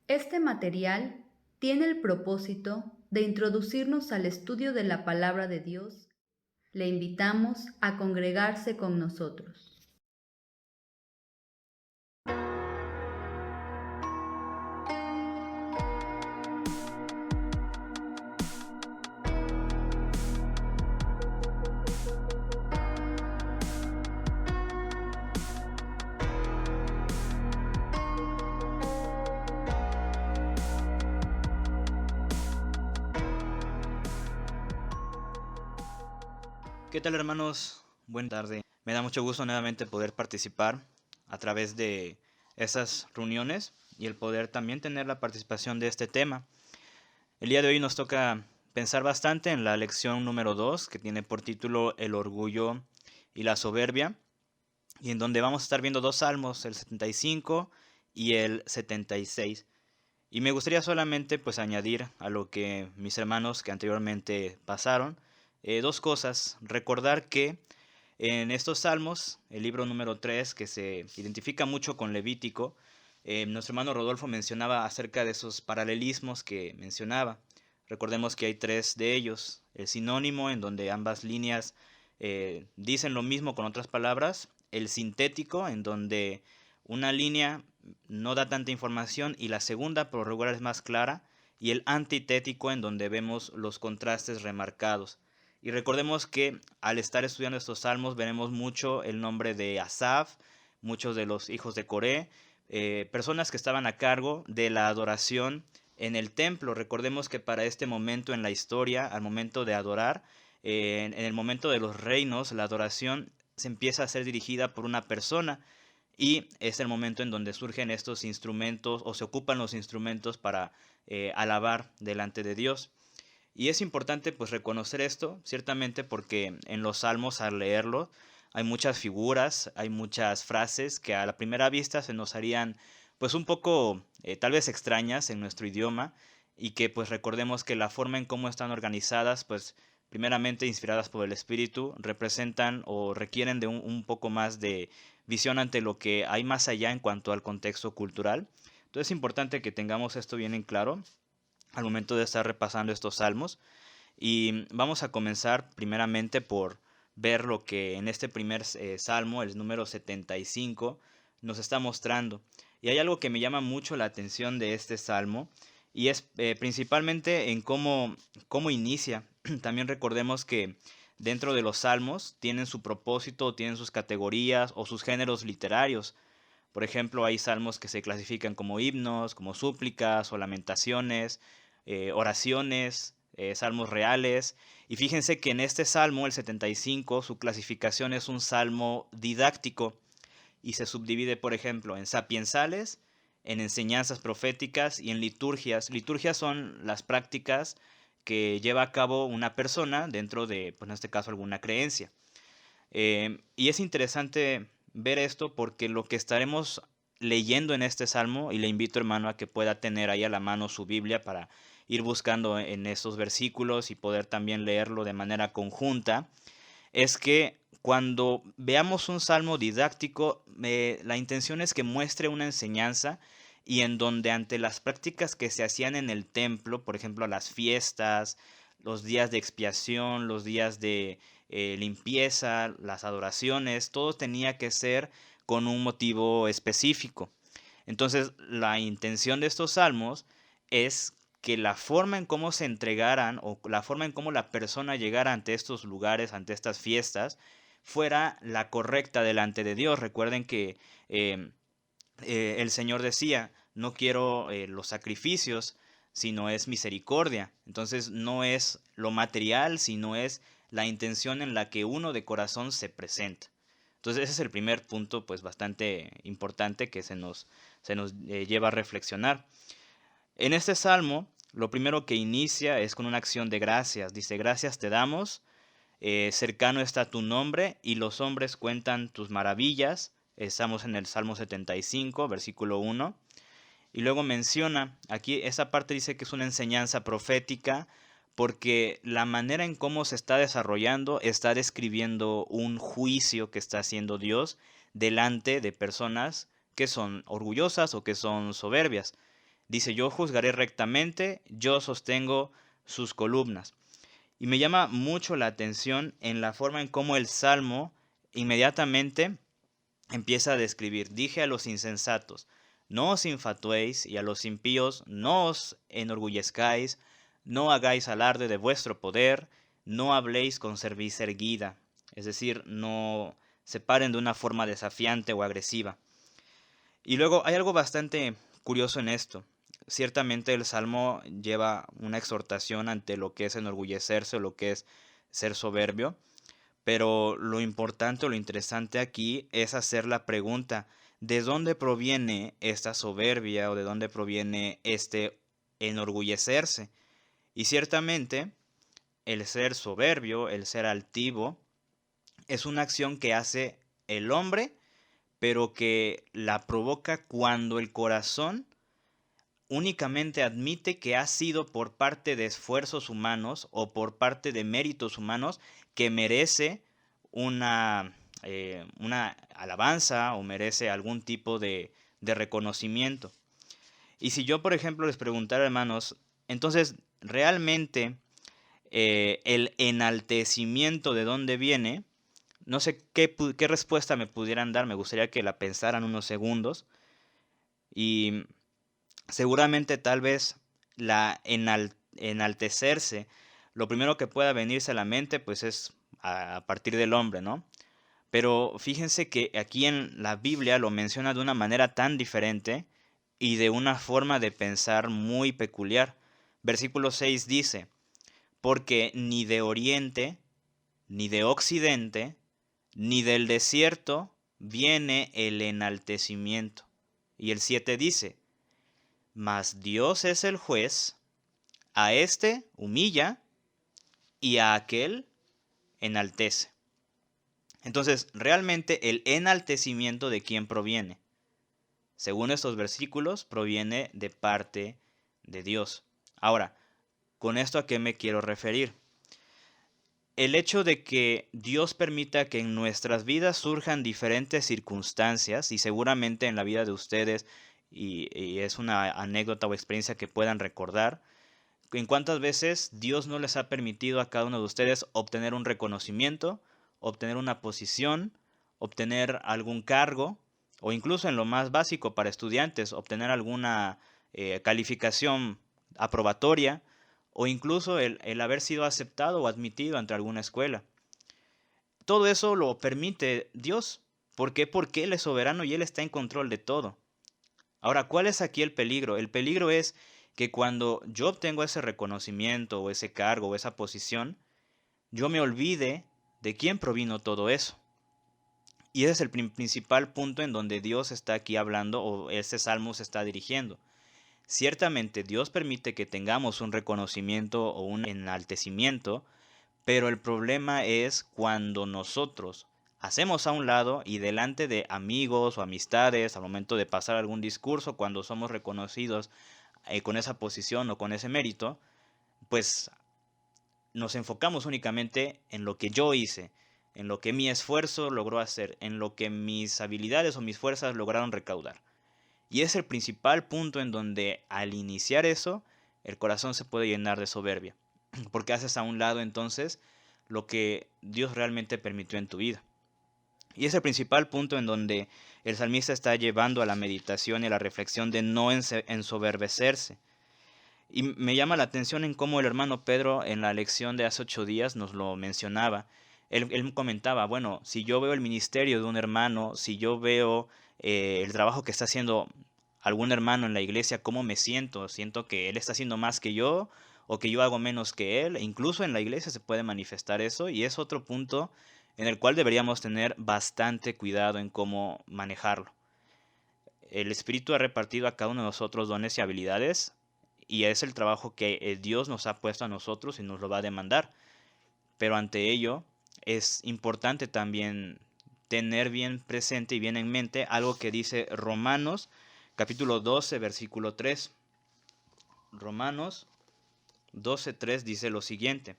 Este material tiene el propósito de introducirnos al estudio de la palabra de Dios. Le invitamos a congregarse con nosotros. ¿Qué tal, hermanos? Buena tarde. Me da mucho gusto nuevamente poder participar a través de esas reuniones y el poder también tener la participación de este tema. El día de hoy nos toca pensar bastante en la lección número 2, que tiene por título El orgullo y la soberbia, y en donde vamos a estar viendo dos salmos, el 75 y el 76. Y me gustaría solamente pues añadir a lo que mis hermanos que anteriormente pasaron, dos cosas. Recordar que en estos salmos, el libro número 3, que se identifica mucho con Levítico, nuestro hermano Rodolfo mencionaba acerca de esos paralelismos que mencionaba. Recordemos que hay tres de ellos. El sinónimo, en donde ambas líneas dicen lo mismo con otras palabras. El sintético, en donde una línea no da tanta información y la segunda por lo regular es más clara. Y el antitético, en donde vemos los contrastes remarcados. Y recordemos que al estar estudiando estos salmos veremos mucho el nombre de Asaf, muchos de los hijos de Coré, personas que estaban a cargo de la adoración en el templo. Recordemos que para este momento en la historia, al momento de adorar, en el momento de los reinos, la adoración se empieza a ser dirigida por una persona y es el momento en donde surgen estos instrumentos o se ocupan los instrumentos para alabar delante de Dios. Y es importante pues reconocer esto, ciertamente porque en los salmos al leerlo hay muchas figuras, hay muchas frases que a la primera vista se nos harían pues un poco tal vez extrañas en nuestro idioma y que pues recordemos que la forma en cómo están organizadas pues primeramente inspiradas por el espíritu representan o requieren de un poco más de visión ante lo que hay más allá en cuanto al contexto cultural. Entonces es importante que tengamos esto bien en claro al momento de estar repasando estos salmos. Y vamos a comenzar primeramente por ver lo que en este primer salmo, el número 75, nos está mostrando. Y hay algo que me llama mucho la atención de este salmo y es principalmente en cómo inicia. También recordemos que dentro de los salmos tienen su propósito, tienen sus categorías o sus géneros literarios. Por ejemplo, hay salmos que se clasifican como himnos, como súplicas o lamentaciones, oraciones, salmos reales. Y fíjense que en este salmo, el 75, su clasificación es un salmo didáctico y se subdivide, por ejemplo, en sapiensales, en enseñanzas proféticas y en liturgias. Liturgias son las prácticas que lleva a cabo una persona dentro de, pues en este caso, alguna creencia. Y es interesante ver esto porque lo que estaremos leyendo en este salmo, y le invito hermano a que pueda tener ahí a la mano su Biblia para ir buscando en estos versículos y poder también leerlo de manera conjunta, es que cuando veamos un salmo didáctico, la intención es que muestre una enseñanza y en donde ante las prácticas que se hacían en el templo, por ejemplo, las fiestas, los días de expiación, los días de limpieza, las adoraciones, todo tenía que ser con un motivo específico. Entonces, la intención de estos salmos es que la forma en cómo se entregaran o la forma en cómo la persona llegara ante estos lugares, ante estas fiestas, fuera la correcta delante de Dios. Recuerden que eh, el Señor decía, no quiero los sacrificios, sino es misericordia. Entonces no es lo material, sino es la intención en la que uno de corazón se presenta. Entonces ese es el primer punto pues bastante importante que se nos lleva a reflexionar. En este salmo, lo primero que inicia es con una acción de gracias. Dice, gracias te damos, cercano está tu nombre y los hombres cuentan tus maravillas. Estamos en el Salmo 75, versículo 1. Y luego menciona, aquí esa parte dice que es una enseñanza profética porque la manera en cómo se está desarrollando está describiendo un juicio que está haciendo Dios delante de personas que son orgullosas o que son soberbias. Dice, yo juzgaré rectamente, yo sostengo sus columnas. Y me llama mucho la atención en la forma en cómo el Salmo inmediatamente empieza a describir. Dije a los insensatos, no os infatuéis, y a los impíos, no os enorgullezcáis, no hagáis alarde de vuestro poder, no habléis con cerviz erguida. Es decir, no se paren de una forma desafiante o agresiva. Y luego hay algo bastante curioso en esto. Ciertamente el Salmo lleva una exhortación ante lo que es enorgullecerse o lo que es ser soberbio, pero lo importante o lo interesante aquí es hacer la pregunta, ¿de dónde proviene esta soberbia o de dónde proviene este enorgullecerse? Y ciertamente el ser soberbio, el ser altivo, es una acción que hace el hombre, pero que la provoca cuando el corazón únicamente admite que ha sido por parte de esfuerzos humanos o por parte de méritos humanos que merece una alabanza o merece algún tipo de reconocimiento. Y si yo, por ejemplo, les preguntara, hermanos, entonces, ¿realmente el enaltecimiento de dónde viene? No sé qué respuesta me pudieran dar, me gustaría que la pensaran unos segundos. Y seguramente tal vez enaltecerse, lo primero que pueda venirse a la mente pues es a partir del hombre, ¿no? Pero fíjense que aquí en la Biblia lo menciona de una manera tan diferente y de una forma de pensar muy peculiar. Versículo 6 dice, porque ni de oriente, ni de occidente, ni del desierto viene el enaltecimiento. Y el 7 dice, mas Dios es el juez, a éste humilla y a aquel enaltece. Entonces, realmente el enaltecimiento de quién proviene. Según estos versículos, proviene de parte de Dios. Ahora, ¿con esto a qué me quiero referir? El hecho de que Dios permita que en nuestras vidas surjan diferentes circunstancias, y seguramente en la vida de ustedes, y es una anécdota o experiencia que puedan recordar, en cuántas veces Dios no les ha permitido a cada uno de ustedes obtener un reconocimiento, obtener una posición, obtener algún cargo, o incluso en lo más básico para estudiantes, obtener alguna calificación aprobatoria, o incluso el haber sido aceptado o admitido ante alguna escuela. Todo eso lo permite Dios. ¿Por qué? Porque Él es soberano y Él está en control de todo. Ahora, ¿cuál es aquí el peligro? El peligro es que cuando yo obtengo ese reconocimiento o ese cargo o esa posición, yo me olvide de quién provino todo eso. Y ese es el principal punto en donde Dios está aquí hablando o este salmo se está dirigiendo. Ciertamente Dios permite que tengamos un reconocimiento o un enaltecimiento, pero el problema es cuando nosotros hacemos a un lado y delante de amigos o amistades, al momento de pasar algún discurso, cuando somos reconocidos con esa posición o con ese mérito, pues nos enfocamos únicamente en lo que yo hice, en lo que mi esfuerzo logró hacer, en lo que mis habilidades o mis fuerzas lograron recaudar. Y es el principal punto en donde al iniciar eso, el corazón se puede llenar de soberbia, porque haces a un lado entonces lo que Dios realmente permitió en tu vida. Y es el principal punto en donde el salmista está llevando a la meditación y a la reflexión de no ensoberbecerse. Y me llama la atención en cómo el hermano Pedro en la lección de hace 8 días nos lo mencionaba. Él comentaba, bueno, si yo veo el ministerio de un hermano, si yo veo el trabajo que está haciendo algún hermano en la iglesia, ¿cómo me siento? Siento que él está haciendo más que yo o que yo hago menos que él. E incluso en la iglesia se puede manifestar eso y es otro punto en el cual deberíamos tener bastante cuidado en cómo manejarlo. El Espíritu ha repartido a cada uno de nosotros dones y habilidades y es el trabajo que Dios nos ha puesto a nosotros y nos lo va a demandar. Pero ante ello es importante también tener bien presente y bien en mente algo que dice Romanos capítulo 12 versículo 3. Romanos 12:3 dice lo siguiente.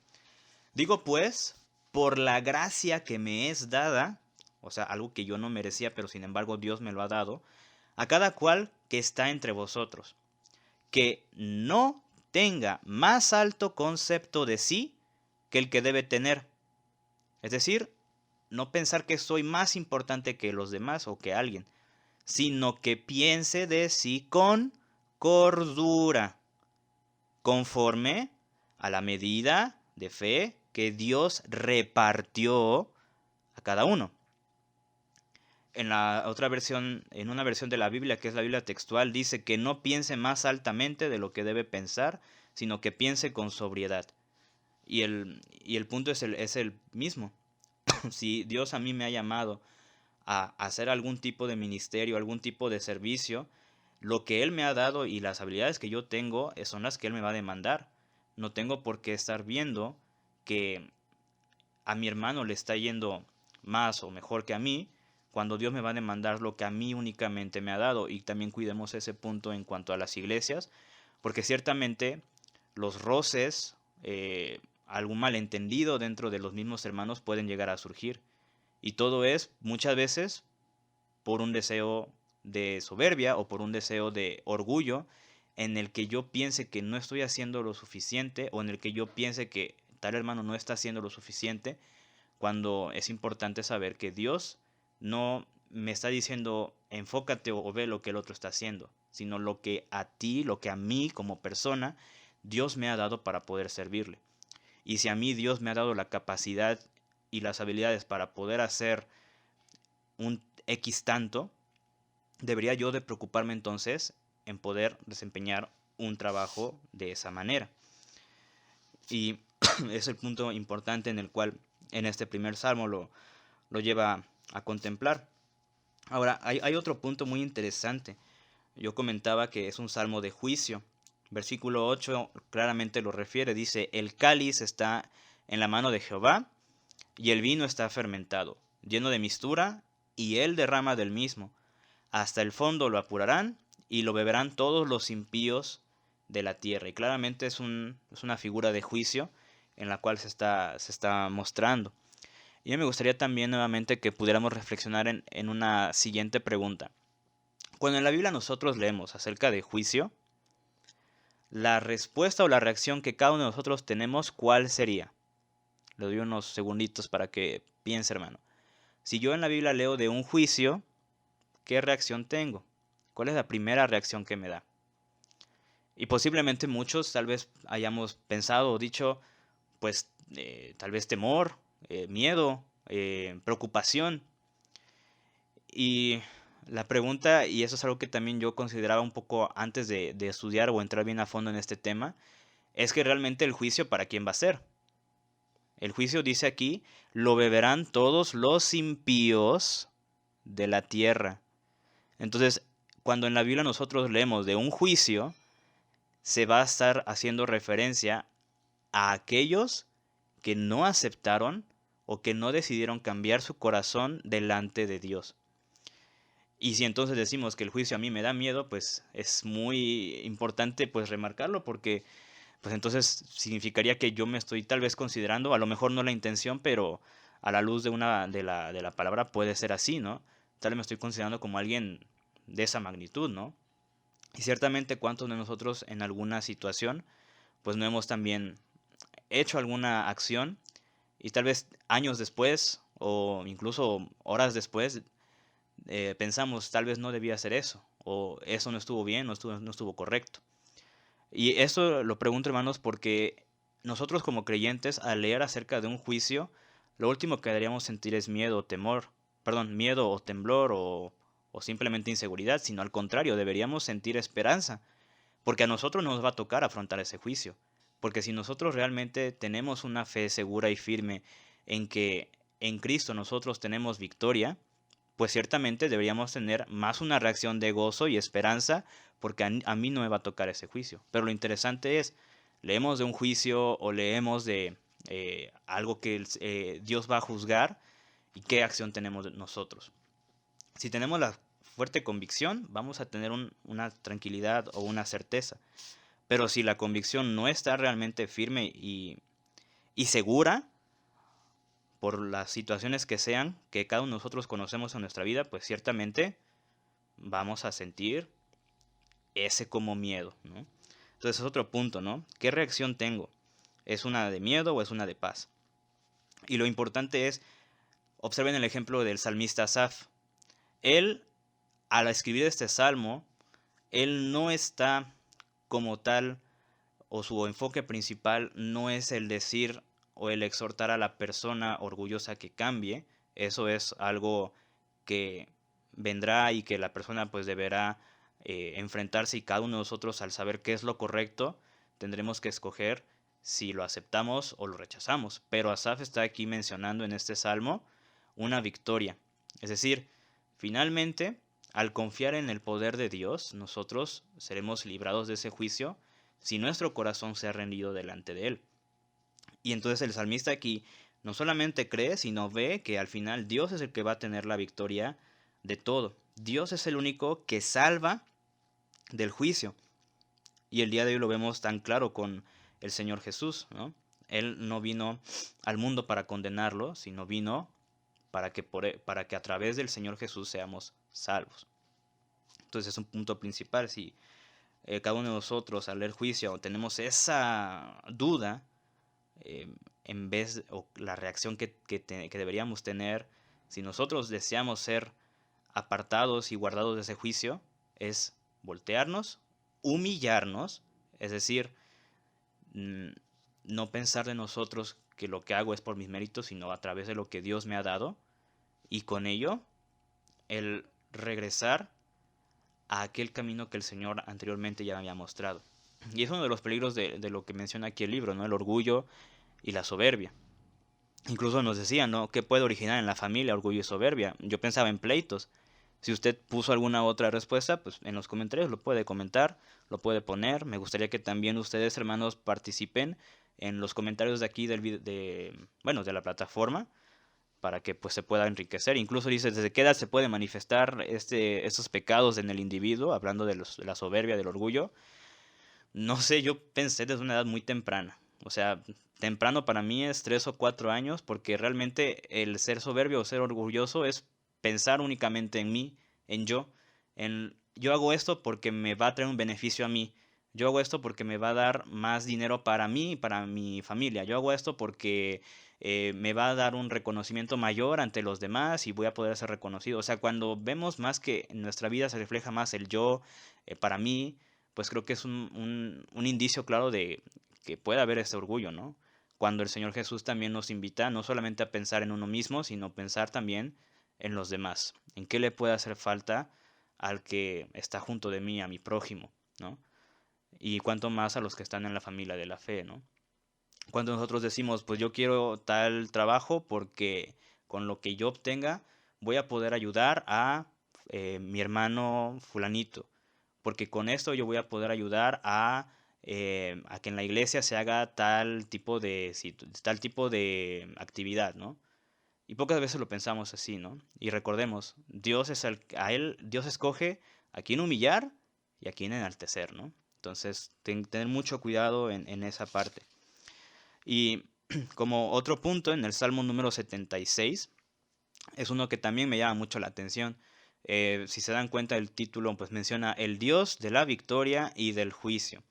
Digo pues, por la gracia que me es dada, o sea, algo que yo no merecía, pero sin embargo Dios me lo ha dado, a cada cual que está entre vosotros, que no tenga más alto concepto de sí que el que debe tener. Es decir, no pensar que soy más importante que los demás o que alguien, sino que piense de sí con cordura, conforme a la medida de fe que Dios repartió a cada uno. En la otra versión, en una versión de la Biblia, que es la Biblia textual, dice que no piense más altamente de lo que debe pensar, sino que piense con sobriedad. Y el punto es el mismo. Si Dios a mí me ha llamado a hacer algún tipo de ministerio, algún tipo de servicio, lo que Él me ha dado y las habilidades que yo tengo son las que Él me va a demandar. No tengo por qué estar viendo que a mi hermano le está yendo más o mejor que a mí, cuando Dios me va a demandar lo que a mí únicamente me ha dado. Y también cuidemos ese punto en cuanto a las iglesias, porque ciertamente los roces, algún malentendido dentro de los mismos hermanos pueden llegar a surgir. Y todo es muchas veces por un deseo de soberbia o por un deseo de orgullo en el que yo piense que no estoy haciendo lo suficiente o en el que yo piense que tal hermano no está haciendo lo suficiente, cuando es importante saber que Dios no me está diciendo enfócate o ve lo que el otro está haciendo, sino lo que a ti, lo que a mí como persona, Dios me ha dado para poder servirle. Y si a mí Dios me ha dado la capacidad y las habilidades para poder hacer un X tanto, debería yo de preocuparme entonces en poder desempeñar un trabajo de esa manera. Y es el punto importante en el cual en este primer salmo lo lleva a contemplar. Ahora, hay otro punto muy interesante. Yo comentaba que es un salmo de juicio. Versículo 8 claramente lo refiere. Dice, el cáliz está en la mano de Jehová y el vino está fermentado, lleno de mistura, y él derrama del mismo. Hasta el fondo lo apurarán y lo beberán todos los impíos de la tierra. Y claramente es una figura de juicio en la cual se está mostrando. Y a mí me gustaría también nuevamente que pudiéramos reflexionar en una siguiente pregunta. Cuando en la Biblia nosotros leemos acerca de juicio, la respuesta o la reacción que cada uno de nosotros tenemos, ¿cuál sería? Le doy unos segunditos para que piense, hermano. Si yo en la Biblia leo de un juicio, ¿qué reacción tengo? ¿Cuál es la primera reacción que me da? Y posiblemente muchos tal vez hayamos pensado o dicho, pues tal vez temor, miedo, preocupación. Y la pregunta, y eso es algo que también yo consideraba un poco antes de estudiar o entrar bien a fondo en este tema, es que realmente el juicio para quién va a ser. El juicio dice aquí, lo beberán todos los impíos de la tierra. Entonces, cuando en la Biblia nosotros leemos de un juicio, se va a estar haciendo referencia a aquellos que no aceptaron o que no decidieron cambiar su corazón delante de Dios. Y si entonces decimos que el juicio a mí me da miedo, pues es muy importante pues remarcarlo, porque pues entonces significaría que yo me estoy tal vez considerando, a lo mejor no la intención, pero a la luz de la palabra puede ser así, ¿no? Tal vez me estoy considerando como alguien de esa magnitud, ¿no? Y ciertamente cuántos de nosotros en alguna situación pues no hemos también hecho alguna acción y tal vez años después o incluso horas después pensamos tal vez no debía hacer eso o eso no estuvo bien, no estuvo correcto. Y eso lo pregunto, hermanos, porque nosotros como creyentes al leer acerca de un juicio, lo último que deberíamos sentir es miedo o temor, perdón, miedo o temblor o simplemente inseguridad, sino al contrario, deberíamos sentir esperanza, porque a nosotros nos va a tocar afrontar ese juicio. Porque si nosotros realmente tenemos una fe segura y firme en que en Cristo nosotros tenemos victoria, pues ciertamente deberíamos tener más una reacción de gozo y esperanza, porque a mí no me va a tocar ese juicio. Pero lo interesante es, leemos de un juicio o leemos de algo que Dios va a juzgar y qué acción tenemos nosotros. Si tenemos la fuerte convicción, vamos a tener una tranquilidad o una certeza. Pero si la convicción no está realmente firme y segura, por las situaciones que sean, que cada uno de nosotros conocemos en nuestra vida, pues ciertamente vamos a sentir ese como miedo, ¿no? Entonces es otro punto, ¿no? ¿Qué reacción tengo? ¿Es una de miedo o es una de paz? Y lo importante es, observen el ejemplo del salmista Asaf. Él, al escribir este salmo, él no está como tal, o su enfoque principal no es el decir o el exhortar a la persona orgullosa que cambie. Eso es algo que vendrá y que la persona pues deberá enfrentarse, y cada uno de nosotros, al saber qué es lo correcto, tendremos que escoger si lo aceptamos o lo rechazamos. Pero Asaf está aquí mencionando en este salmo una victoria. Es decir, finalmente, al confiar en el poder de Dios, nosotros seremos librados de ese juicio si nuestro corazón se ha rendido delante de Él. Y entonces el salmista aquí no solamente cree, sino ve que al final Dios es el que va a tener la victoria de todo. Dios es el único que salva del juicio. Y el día de hoy lo vemos tan claro con el Señor Jesús, ¿no? Él no vino al mundo para condenarlo, sino vino para que a través del Señor Jesús seamos salvos. Entonces es un punto principal. Si cada uno de nosotros al leer juicio tenemos esa duda, en vez, o la reacción que deberíamos tener, si nosotros deseamos ser apartados y guardados de ese juicio, es voltearnos, humillarnos, es decir, mm, no pensar de nosotros que lo que hago es por mis méritos, sino a través de lo que Dios me ha dado, y con ello el regresar a aquel camino que el Señor anteriormente ya me había mostrado. Y es uno de los peligros de lo que menciona aquí el libro, ¿no? El orgullo y la soberbia. Incluso nos decían, ¿no? ¿Qué puede originar en la familia orgullo y soberbia? Yo pensaba en pleitos. Si usted puso alguna otra respuesta, pues en los comentarios lo puede comentar, lo puede poner. Me gustaría que también ustedes, hermanos, participen en los comentarios de aquí de la plataforma, para que pues se pueda enriquecer. Incluso dice, ¿desde qué edad se puede manifestar estos pecados en el individuo? Hablando de la soberbia, del orgullo. No sé, yo pensé desde una edad muy temprana. O sea, temprano para mí es 3 o 4 años, porque realmente el ser soberbio o ser orgulloso es pensar únicamente en mí, en yo, en yo hago esto porque me va a traer un beneficio a mí. Yo hago esto porque me va a dar más dinero para mí y para mi familia. Yo hago esto porque me va a dar un reconocimiento mayor ante los demás y voy a poder ser reconocido. O sea, cuando vemos más que en nuestra vida se refleja más el yo, para mí, pues creo que es un indicio claro de que puede haber ese orgullo, ¿no? Cuando el Señor Jesús también nos invita no solamente a pensar en uno mismo, sino pensar también en los demás, en qué le puede hacer falta al que está junto de mí, a mi prójimo, ¿no? Y cuanto más a los que están en la familia de la fe, ¿no? Cuando nosotros decimos, pues yo quiero tal trabajo porque con lo que yo obtenga voy a poder ayudar a mi hermano fulanito, porque con esto yo voy a poder ayudar a que en la iglesia se haga tal tipo de actividad, ¿no? Y pocas veces lo pensamos así, ¿no? Y recordemos, Dios escoge a quién humillar y a quién enaltecer, ¿no? Entonces, tener mucho cuidado en esa parte. Y como otro punto, en el Salmo número 76, es uno que también me llama mucho la atención. Si se dan cuenta, el título pues menciona el Dios de la victoria y del juicio.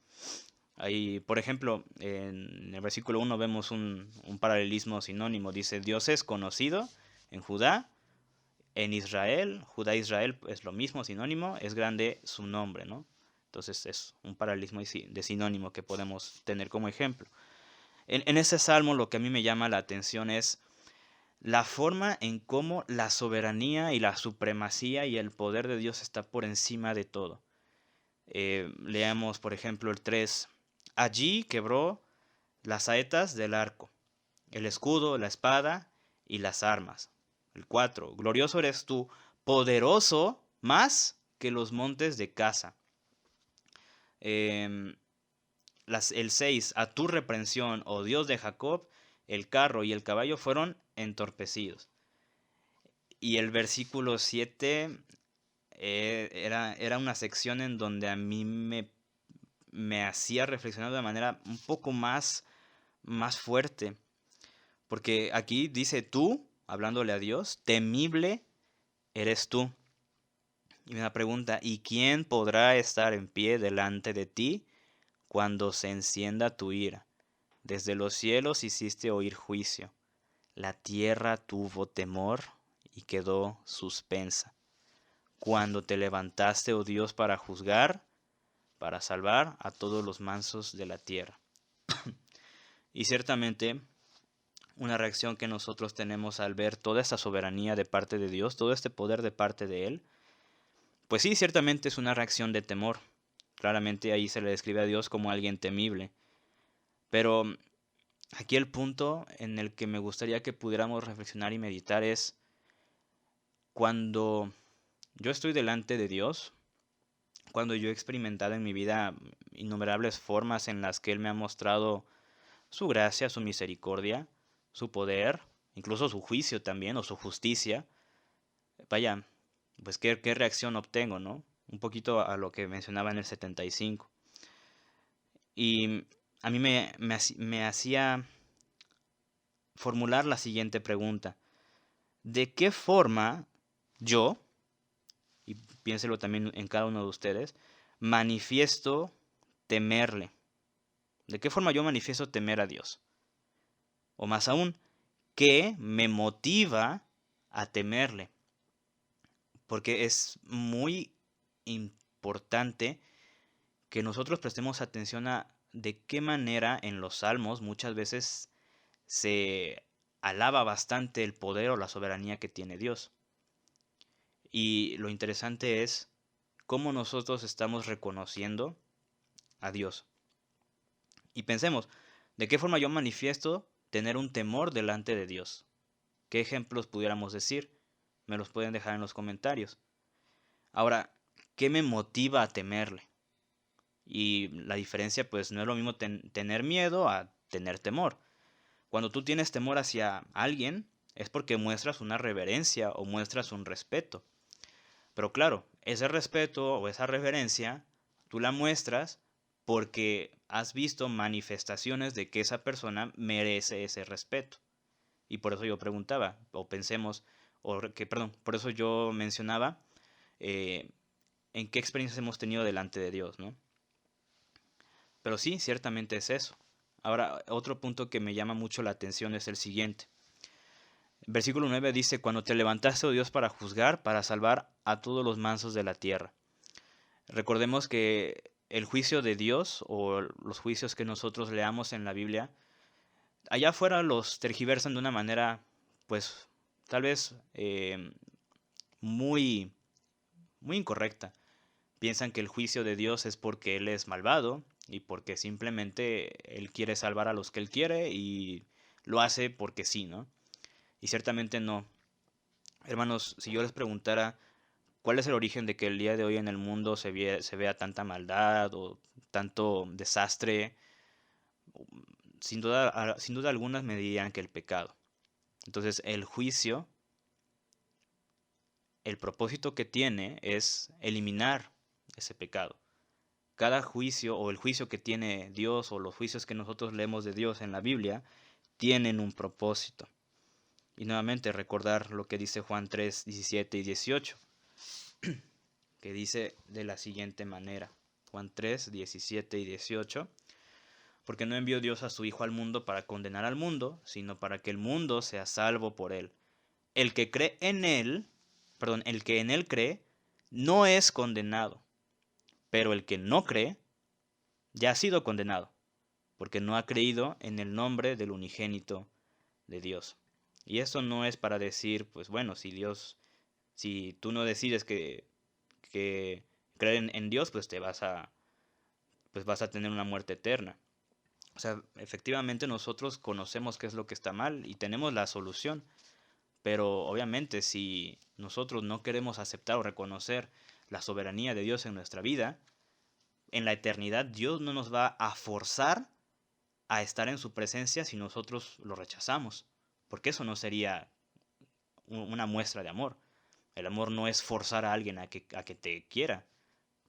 Ahí, por ejemplo, en el versículo 1 vemos un paralelismo sinónimo. Dice, Dios es conocido en Judá, en Israel. Judá e Israel es lo mismo, sinónimo, es grande su nombre, ¿no? Entonces es un paralelismo de sinónimo que podemos tener como ejemplo. En ese salmo lo que a mí me llama la atención es la forma en cómo la soberanía y la supremacía y el poder de Dios está por encima de todo. Leamos, por ejemplo, el 3. Allí quebró las saetas del arco, el escudo, la espada y las armas. El 4. Glorioso eres tú, poderoso más que los montes de Casa. El 6. A tu reprensión, oh Dios de Jacob, el carro y el caballo fueron entorpecidos. Y el versículo 7 era una sección en donde a mí me hacía reflexionar de manera un poco más fuerte. Porque aquí dice tú, hablándole a Dios, temible eres tú. Y me pregunta, ¿y quién podrá estar en pie delante de ti cuando se encienda tu ira. Desde los cielos hiciste oír juicio. La tierra tuvo temor y quedó suspensa. Cuando te levantaste, oh Dios, para juzgar, para salvar a todos los mansos de la tierra. Y ciertamente, una reacción que nosotros tenemos al ver toda esta soberanía de parte de Dios, todo este poder de parte de Él, pues sí, ciertamente es una reacción de temor. Claramente ahí se le describe a Dios como alguien temible. Pero aquí el punto en el que me gustaría que pudiéramos reflexionar y meditar es cuando yo estoy delante de Dios, cuando yo he experimentado en mi vida innumerables formas en las que Él me ha mostrado su gracia, su misericordia, su poder, incluso su juicio también, o su justicia. Vaya, pues qué reacción obtengo, ¿no? Un poquito a lo que mencionaba en el 75. Y a mí me hacía formular la siguiente pregunta. ¿De qué forma yo, y piénselo también en cada uno de ustedes, manifiesto temerle? ¿De qué forma yo manifiesto temer a Dios? O más aún, ¿qué me motiva a temerle? Porque es muy importante que nosotros prestemos atención a de qué manera en los salmos muchas veces se alaba bastante el poder o la soberanía que tiene Dios. Y lo interesante es cómo nosotros estamos reconociendo a Dios. Y pensemos, ¿de qué forma yo manifiesto tener un temor delante de Dios? ¿Qué ejemplos pudiéramos decir? Me los pueden dejar en los comentarios. Ahora, ¿qué me motiva a temerle? Y la diferencia pues no es lo mismo tener miedo a tener temor. Cuando tú tienes temor hacia alguien es porque muestras una reverencia o muestras un respeto. Pero claro, ese respeto o esa reverencia tú la muestras porque has visto manifestaciones de que esa persona merece ese respeto. Y por eso yo preguntaba, o pensemos, por eso yo mencionaba eh, en qué experiencias hemos tenido delante de Dios, ¿no? Pero sí, ciertamente es eso. Ahora, otro punto que me llama mucho la atención es el siguiente. Versículo 9 dice, cuando te levantaste, oh Dios, para juzgar, para salvar a todos los mansos de la tierra. Recordemos que el juicio de Dios o los juicios que nosotros leamos en la Biblia, allá afuera los tergiversan de una manera, pues, tal vez muy, muy incorrecta. Piensan que el juicio de Dios es porque Él es malvado y porque simplemente Él quiere salvar a los que Él quiere y lo hace porque sí, ¿no? Y ciertamente no. Hermanos, si yo les preguntara cuál es el origen de que el día de hoy en el mundo se vea tanta maldad o tanto desastre, sin duda algunas me dirían que el pecado. Entonces el juicio, el propósito que tiene es eliminar ese pecado. Cada juicio o el juicio que tiene Dios o los juicios que nosotros leemos de Dios en la Biblia tienen un propósito. Y nuevamente recordar lo que dice Juan 3, 17 y 18, que dice de la siguiente manera. Juan 3, 17 y 18. Porque no envió Dios a su Hijo al mundo para condenar al mundo, sino para que el mundo sea salvo por él. El que cree en él, el que en él cree, no es condenado. Pero el que no cree, ya ha sido condenado, porque no ha creído en el nombre del unigénito de Dios. Y esto no es para decir, pues bueno, si tú no decides que creer en Dios, pues vas a tener una muerte eterna. O sea, efectivamente nosotros conocemos qué es lo que está mal y tenemos la solución. Pero obviamente si nosotros no queremos aceptar o reconocer la soberanía de Dios en nuestra vida, en la eternidad Dios no nos va a forzar a estar en su presencia si nosotros lo rechazamos. Porque eso no sería una muestra de amor. El amor no es forzar a alguien a que te quiera.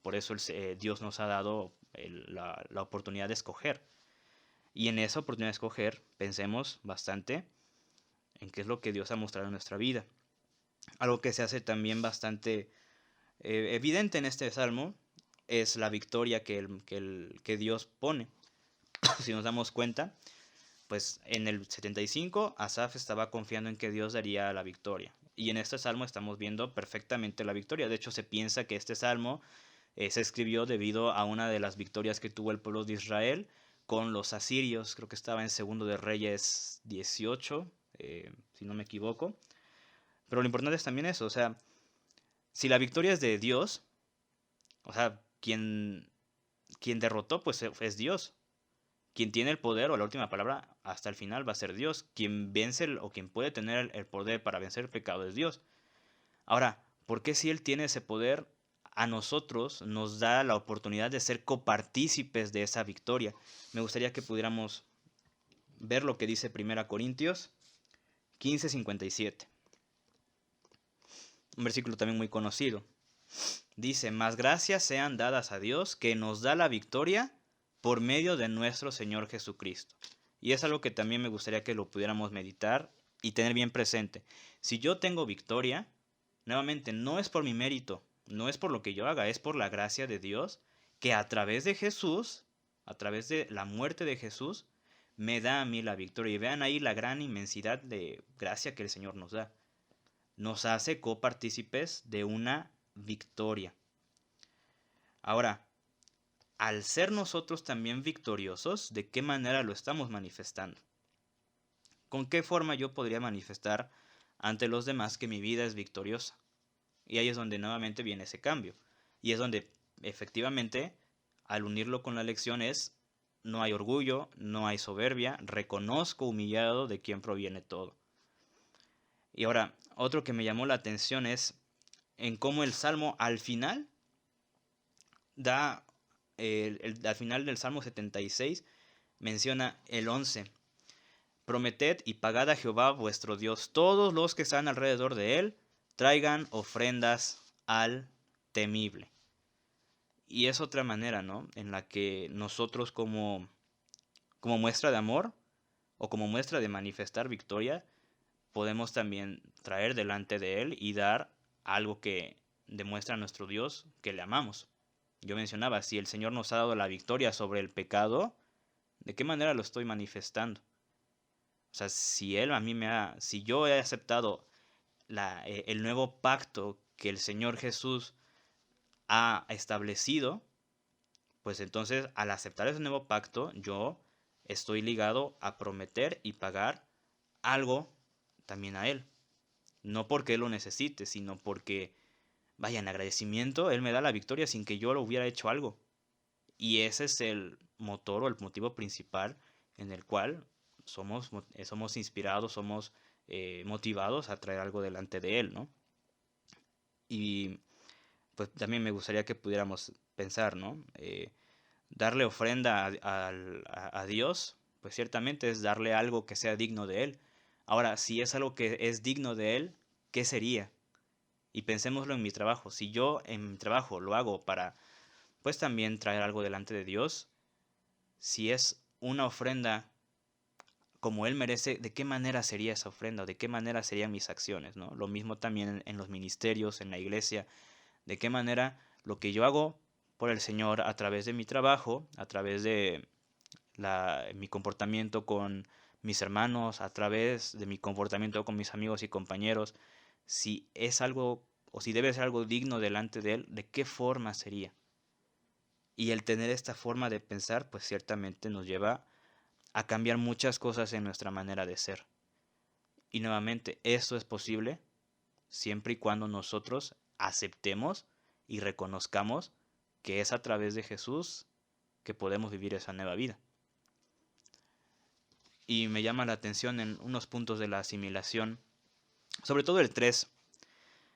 Por eso Dios nos ha dado la oportunidad de escoger. Y en esa oportunidad de escoger, pensemos bastante en qué es lo que Dios ha mostrado en nuestra vida. Algo que se hace también bastante evidente en este salmo es la victoria que Dios pone. Si nos damos cuenta, pues en el 75 Asaf estaba confiando en que Dios daría la victoria. Y en este salmo estamos viendo perfectamente la victoria. De hecho, se piensa que este salmo se escribió debido a una de las victorias que tuvo el pueblo de Israel con los asirios. Creo que estaba en Segundo de Reyes 18, si no me equivoco. Pero lo importante es también eso, o sea, si la victoria es de Dios, o sea, quien derrotó pues es Dios. Quien tiene el poder o la última palabra hasta el final va a ser Dios. Quien vence o quien puede tener el poder para vencer el pecado es Dios. Ahora, ¿por qué si Él tiene ese poder, a nosotros nos da la oportunidad de ser copartícipes de esa victoria? Me gustaría que pudiéramos ver lo que dice 1 Corintios 15:57. Un versículo también muy conocido. Dice, mas gracias sean dadas a Dios que nos da la victoria por medio de nuestro Señor Jesucristo. Y es algo que también me gustaría que lo pudiéramos meditar y tener bien presente. Si yo tengo victoria, nuevamente, no es por mi mérito, no es por lo que yo haga, es por la gracia de Dios que a través de Jesús, a través de la muerte de Jesús, me da a mí la victoria. Y vean ahí la gran inmensidad de gracia que el Señor nos da. Nos hace copartícipes de una victoria. Ahora, al ser nosotros también victoriosos, ¿de qué manera lo estamos manifestando? ¿Con qué forma yo podría manifestar ante los demás que mi vida es victoriosa? Y ahí es donde nuevamente viene ese cambio. Y es donde efectivamente, al unirlo con la lección es, no hay orgullo, no hay soberbia, reconozco humillado de quién proviene todo. Y ahora, otro que me llamó la atención es en cómo el Salmo al final da, al final del Salmo 76 menciona el 11. Prometed y pagad a Jehová vuestro Dios todos los que están alrededor de él, traigan ofrendas al temible. Y es otra manera, ¿no? En la que nosotros como muestra de amor o como muestra de manifestar victoria, podemos también traer delante de él y dar algo que demuestra a nuestro Dios que le amamos. Yo mencionaba, si el Señor nos ha dado la victoria sobre el pecado, ¿de qué manera lo estoy manifestando? O sea, si yo he aceptado el nuevo pacto que el Señor Jesús ha establecido, pues entonces al aceptar ese nuevo pacto, yo estoy ligado a prometer y pagar algo también a Él. No porque Él lo necesite, sino porque, vaya, en agradecimiento, Él me da la victoria sin que yo lo hubiera hecho algo. Y ese es el motor o el motivo principal en el cual somos inspirados, somos motivados a traer algo delante de Él, ¿no? Y pues también me gustaría que pudiéramos pensar, ¿no? Darle ofrenda a Dios, pues ciertamente es darle algo que sea digno de Él. Ahora, si es algo que es digno de Él, ¿qué sería? Y pensémoslo en mi trabajo. Si yo en mi trabajo lo hago para, pues también traer algo delante de Dios, si es una ofrenda como Él merece, ¿de qué manera sería esa ofrenda? ¿De qué manera serían mis acciones? ¿No? Lo mismo también en los ministerios, en la iglesia. ¿De qué manera lo que yo hago por el Señor a través de mi trabajo, a través de mi comportamiento con mis hermanos, a través de mi comportamiento con mis amigos y compañeros, si es algo o si debe ser algo digno delante de Él, ¿de qué forma sería? Y el tener esta forma de pensar, pues ciertamente nos lleva a cambiar muchas cosas en nuestra manera de ser. Y nuevamente, esto es posible siempre y cuando nosotros aceptemos y reconozcamos que es a través de Jesús que podemos vivir esa nueva vida. Y me llama la atención en unos puntos de la asimilación, sobre todo el 3.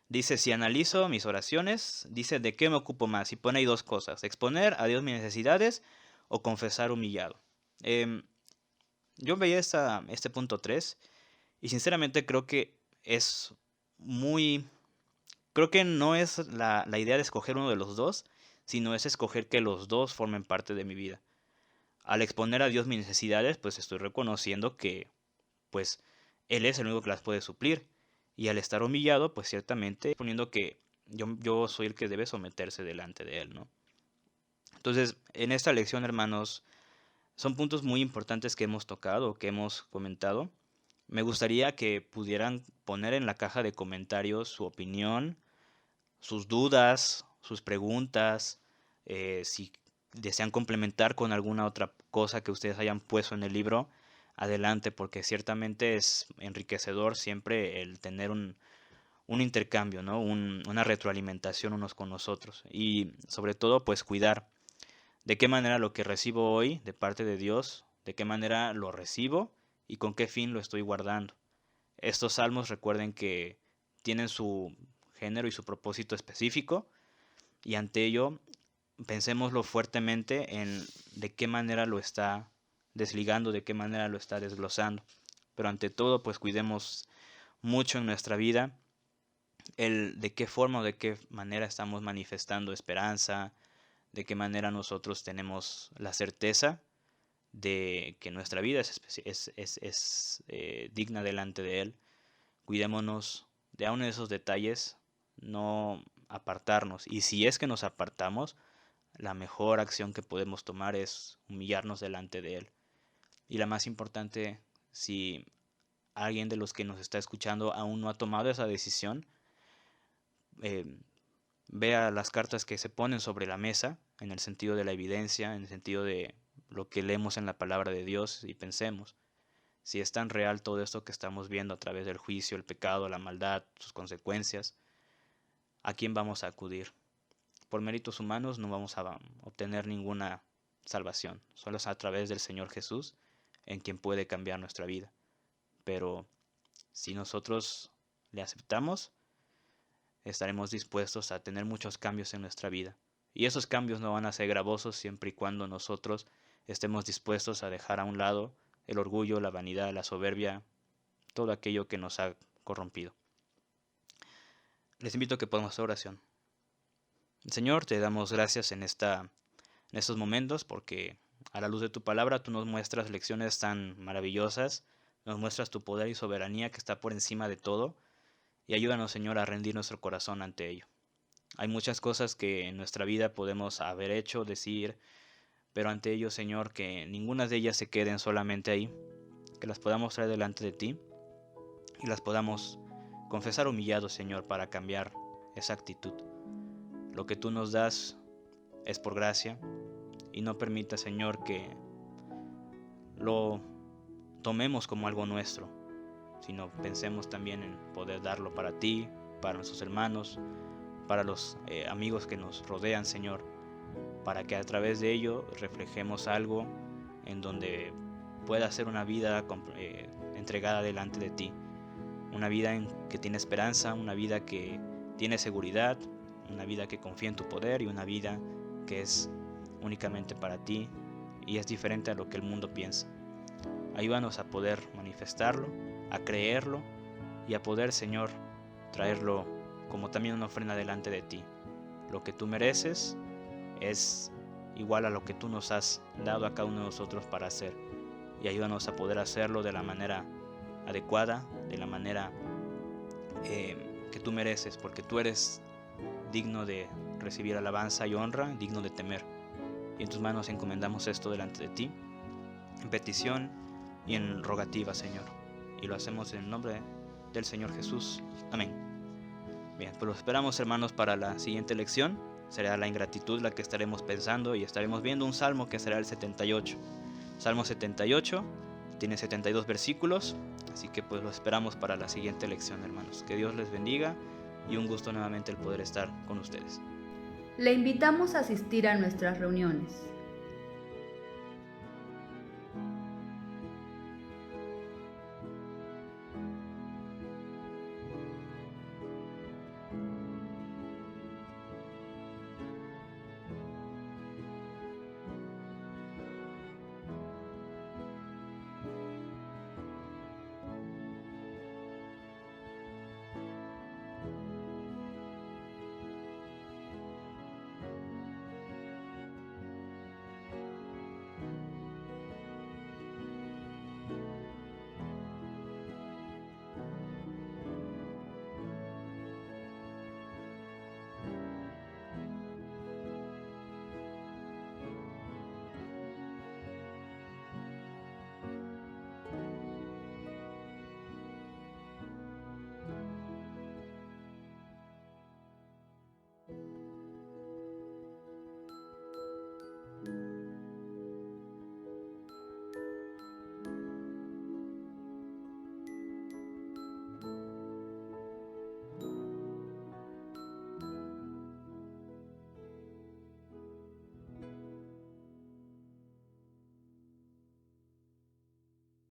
Dice, si analizo mis oraciones, dice, ¿de qué me ocupo más? Y pone ahí dos cosas, exponer a Dios mis necesidades o confesar humillado. Yo veía este punto 3 y sinceramente creo que es muy... Creo que no es la idea de escoger uno de los dos, sino es escoger que los dos formen parte de mi vida. Al exponer a Dios mis necesidades, pues estoy reconociendo que, pues, Él es el único que las puede suplir. Y al estar humillado, pues ciertamente poniendo que yo soy el que debe someterse delante de Él, ¿no? Entonces, en esta lección, hermanos, son puntos muy importantes que hemos tocado, que hemos comentado. Me gustaría que pudieran poner en la caja de comentarios su opinión, sus dudas, sus preguntas, si desean complementar con alguna otra cosa que ustedes hayan puesto en el libro, adelante, porque ciertamente es enriquecedor siempre el tener un intercambio, ¿no? Una retroalimentación unos con los otros. Y sobre todo, pues cuidar de qué manera lo que recibo hoy de parte de Dios, de qué manera lo recibo y con qué fin lo estoy guardando. Estos salmos recuerden que tienen su género y su propósito específico y ante ello pensémoslo fuertemente en de qué manera lo está desligando, de qué manera lo está desglosando. Pero ante todo, pues cuidemos mucho en nuestra vida el de qué forma o de qué manera estamos manifestando esperanza, de qué manera nosotros tenemos la certeza de que nuestra vida es digna delante de Él. Cuidémonos de aún esos detalles, no apartarnos. Y si es que nos apartamos, la mejor acción que podemos tomar es humillarnos delante de Él. Y la más importante, si alguien de los que nos está escuchando aún no ha tomado esa decisión, eh, vea las cartas que se ponen sobre la mesa, en el sentido de la evidencia, en el sentido de lo que leemos en la palabra de Dios y pensemos, si es tan real todo esto que estamos viendo a través del juicio, el pecado, la maldad, sus consecuencias, ¿a quién vamos a acudir? Por méritos humanos no vamos a obtener ninguna salvación, solo es a través del Señor Jesús en quien puede cambiar nuestra vida. Pero si nosotros le aceptamos, estaremos dispuestos a tener muchos cambios en nuestra vida. Y esos cambios no van a ser gravosos siempre y cuando nosotros estemos dispuestos a dejar a un lado el orgullo, la vanidad, la soberbia, todo aquello que nos ha corrompido. Les invito a que podamos hacer oración. Señor, te damos gracias en estos momentos porque a la luz de tu palabra tú nos muestras lecciones tan maravillosas, nos muestras tu poder y soberanía que está por encima de todo y ayúdanos, Señor, a rendir nuestro corazón ante ello. Hay muchas cosas que en nuestra vida podemos haber hecho, decir, pero ante ello, Señor, que ninguna de ellas se queden solamente ahí, que las podamos traer delante de ti y las podamos confesar humillados, Señor, para cambiar esa actitud. Lo que tú nos das es por gracia y no permita, Señor, que lo tomemos como algo nuestro, sino pensemos también en poder darlo para ti, para nuestros hermanos, para los amigos que nos rodean, Señor, para que a través de ello reflejemos algo en donde pueda ser una vida entregada delante de ti, una vida que tiene esperanza, una vida que tiene seguridad, una vida que confía en tu poder y una vida que es únicamente para ti y es diferente a lo que el mundo piensa. Ayúdanos a poder manifestarlo, a creerlo y a poder, Señor, traerlo como también una ofrenda delante de ti. Lo que tú mereces es igual a lo que tú nos has dado a cada uno de nosotros para hacer. Y ayúdanos a poder hacerlo de la manera adecuada, de la manera que tú mereces, porque tú eres digno de recibir alabanza y honra, digno de temer. Y en tus manos encomendamos esto delante de ti, en petición y en rogativa, Señor. Y lo hacemos en el nombre del Señor Jesús. Amén. Bien, pues los esperamos, hermanos, para la siguiente lección. Será la ingratitud la que estaremos pensando y estaremos viendo un salmo que será el 78. Salmo 78 tiene 72 versículos, así que pues lo esperamos para la siguiente lección, hermanos. Que Dios les bendiga y un gusto nuevamente el poder estar con ustedes. Le invitamos a asistir a nuestras reuniones.